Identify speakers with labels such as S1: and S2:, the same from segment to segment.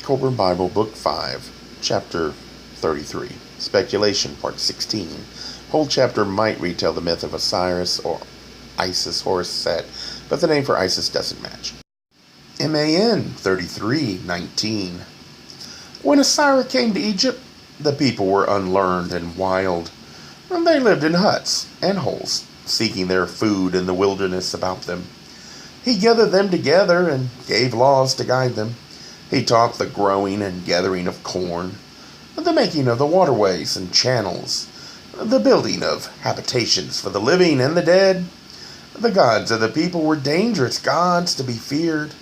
S1: Kolbrin Bible, Book 5, Chapter 33. Speculation, Part 16. Whole chapter might retell the myth of Osiris or Isis, Horus, Set, but the name for Isis doesn't match. MAN 33:19. When Osiris came to Egypt, the people were unlearned and wild. They lived in huts and holes, seeking their food in the wilderness about them. He gathered them together and gave laws to guide them. He taught the growing and gathering of corn, the making of the waterways and channels, the building of habitations for the living and the dead. The gods of the people were dangerous gods to be feared,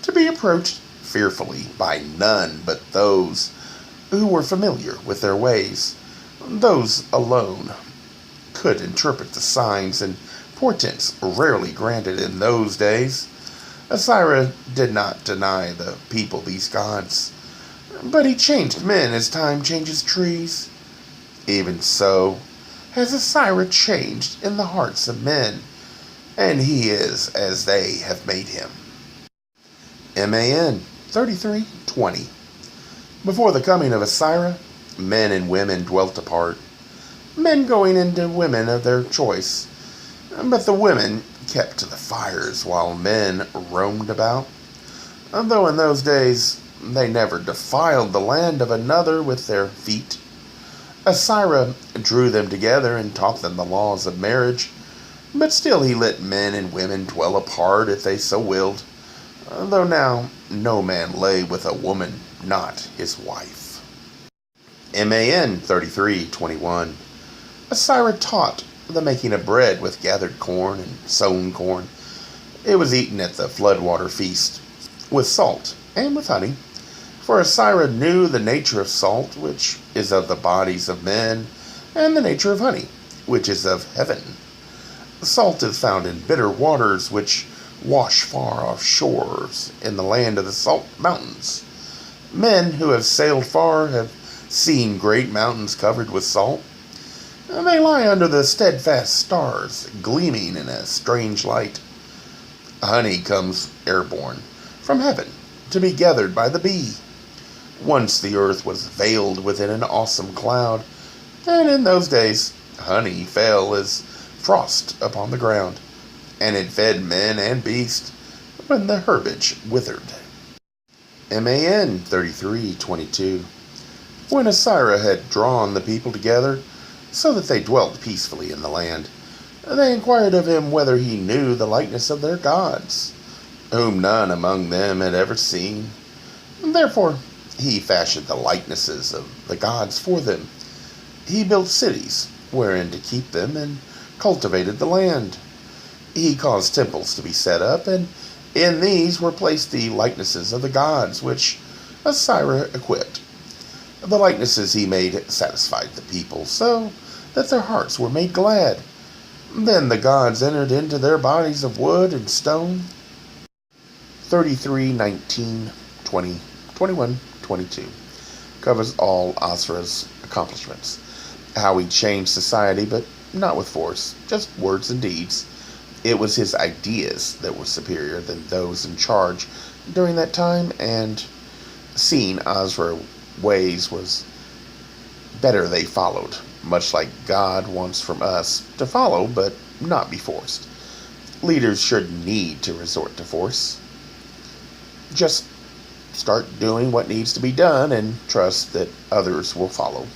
S1: to be approached fearfully by none but those who were familiar with their ways. Those alone could interpret the signs and portents rarely granted in those days. Osiris did not deny the people these gods, but he changed men as time changes trees. Even so has Osiris changed in the hearts of men, and he is as they have made him. MAN 33:20. Before the coming of Osiris, men and women dwelt apart, men going into women of their choice, but the women kept to the fires while men roamed about. Though in those days they never defiled the land of another with their feet. Osiris drew them together and taught them the laws of marriage, but still he let men and women dwell apart if they so willed, though now no man lay with a woman not his wife. MAN 33:21. Osiris taught the making of bread with gathered corn and sown corn. It was eaten at the floodwater feast, with salt and with honey. For Osiris knew the nature of salt, which is of the bodies of men, and the nature of honey, which is of heaven. Salt is found in bitter waters, which wash far off shores in the land of the salt mountains. Men who have sailed far have seen great mountains covered with salt. They lie under the steadfast stars, gleaming in a strange light. Honey comes airborne from heaven to be gathered by the bee. Once the earth was veiled within an awesome cloud, and in those days honey fell as frost upon the ground, and it fed men and beasts when the herbage withered. MAN 33:22. When Osiris had drawn the people together, so that they dwelt peacefully in the land, they inquired of him whether he knew the likeness of their gods, whom none among them had ever seen. Therefore he fashioned the likenesses of the gods for them. He built cities wherein to keep them, and cultivated the land. He caused temples to be set up, and in these were placed the likenesses of the gods, which Osiris equipped. The likenesses he made satisfied the people, so that their hearts were made glad. Then the gods entered into their bodies of wood and stone. 33:19, 20, 21, 22 covers all Osiris' accomplishments. How he changed society, but not with force, just words and deeds. It was his ideas that were superior than those in charge during that time, and seeing Osiris' ways was better they followed, much like God wants from us to follow but not be forced. Leaders shouldn't need to resort to force. Just start doing what needs to be done and trust that others will follow.